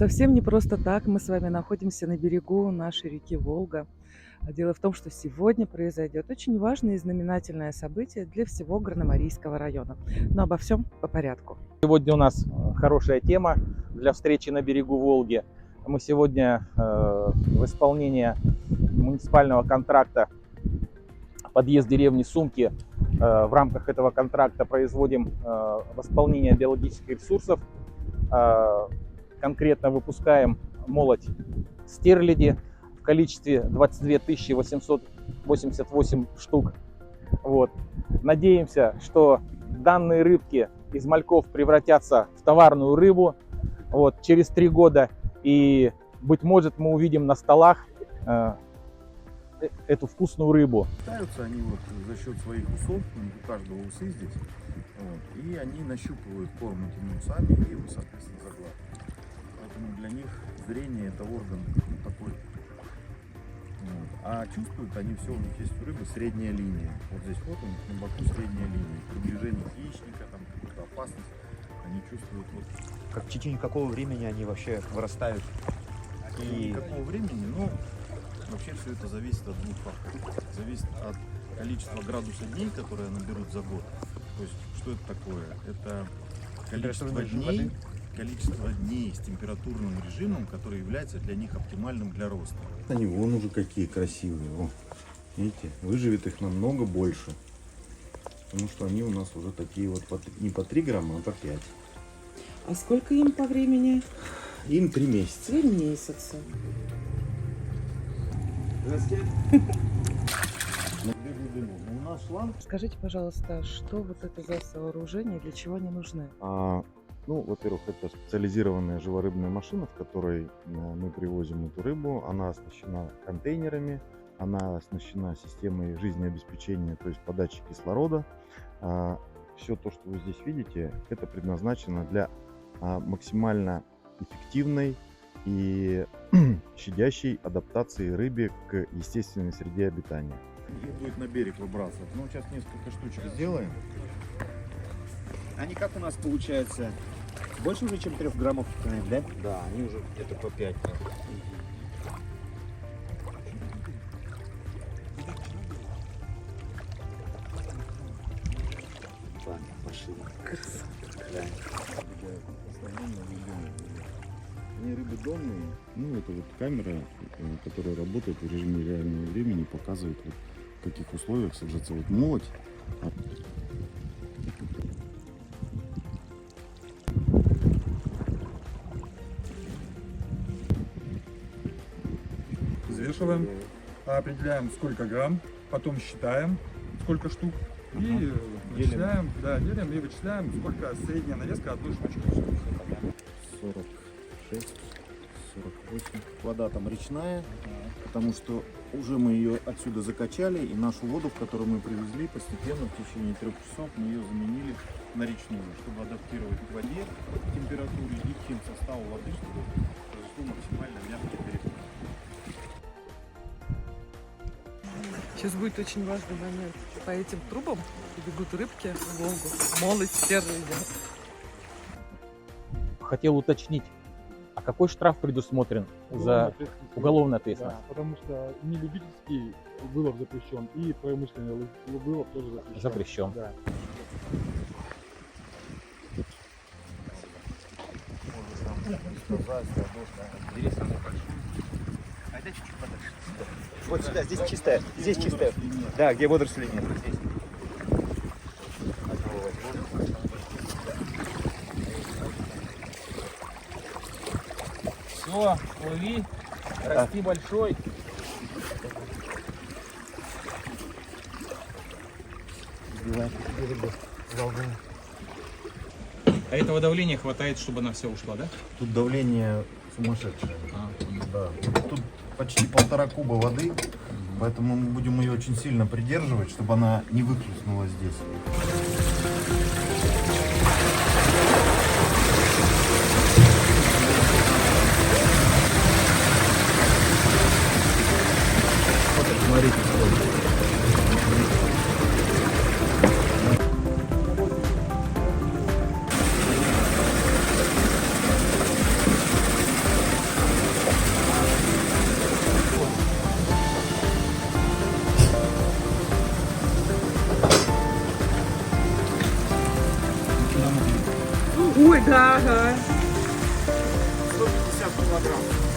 Совсем не просто так мы с вами находимся на берегу нашей реки Волга. Дело в том, что сегодня произойдет очень важное и знаменательное событие для всего Горно-Марийского района. Но обо всем по порядку. Сегодня у нас хорошая тема для встречи на берегу Волги. Мы сегодня в исполнении муниципального контракта «Подъезд деревни Сумки» в рамках этого контракта производим восполнение биологических ресурсов. Конкретно выпускаем молоть стерляди в количестве 22 888 штук. Вот. Надеемся, что данные рыбки из мальков превратятся в товарную рыбу через 3 года. И, быть может, мы увидим на столах эту вкусную рыбу. Питаются они за счет своих усов, у каждого усы здесь. И они нащупывают корм этими усами и его, соответственно, заглатывают. Поэтому для них зрение это орган такой. А чувствуют они все, у них есть у рыбы средняя линия. Вот здесь вот у них на боку средняя линия. Приближение хищника, там какую-то опасность, они чувствуют В течение какого времени они вообще вырастают? И какого времени? Вообще все это зависит от двух факторов. Зависит от количества градуса дней, которые они берут за год. То есть, что это такое? Это количество дней с температурным режимом, который является для них оптимальным для роста. Они вон уже какие красивые. О, видите, выживет их намного больше. Потому что они у нас уже такие вот не по 3 грамма, а по 5. А сколько им по времени? Им 3 месяца. 3 месяца. Скажите, пожалуйста, что вот это за сооружение, для чего они нужны? Во-первых, это специализированная живорыбная машина, в которой мы привозим эту рыбу. Она оснащена контейнерами, она оснащена системой жизнеобеспечения, то есть подачи кислорода. Все то, что вы здесь видите, это предназначено для максимально эффективной и щадящей адаптации рыбы к естественной среде обитания. Их будет на берег выбрасывать. Сейчас несколько штучек сделаем. Они как у нас получается? Больше уже, чем 3 граммов, да? Да, они уже где-то по 5. Пошли. Они рыбы донные. Это вот камера, которая работает в режиме реального времени, показывает, в каких условиях сажается молоть. Взвешиваем, определяем сколько грамм, потом считаем сколько штук и вычисляем, делим и вычисляем, сколько средняя навеска одной штучки. 46, 48. Вода там речная, потому что уже мы ее отсюда закачали, и нашу воду, в которую мы привезли, постепенно в течение 3 часов мы ее заменили на речную, чтобы адаптировать к воде, к температуре и к составу воды, чтобы произошло максимально мягкий переход. Сейчас будет очень важный момент. По этим трубам бегут рыбки в Волгу. Молоть стерляди. Хотел уточнить, а какой штраф предусмотрен за уголовную ответственность? Да, потому что не любительский вылов запрещен, и промышленный вылов тоже запрещен. Запрещен. Да. Вот сюда, здесь чистая. Здесь чистая. Да, где водоросли нет. Здесь. Все, лови, расти большой. А этого давления хватает, чтобы она все ушла, да? Тут давление сумасшедшее. Да. Тут почти 1,5 куба воды, поэтому мы будем ее очень сильно придерживать, чтобы она не выплеснула здесь. Смотрите, Ой, да, ага. 150 килограмм.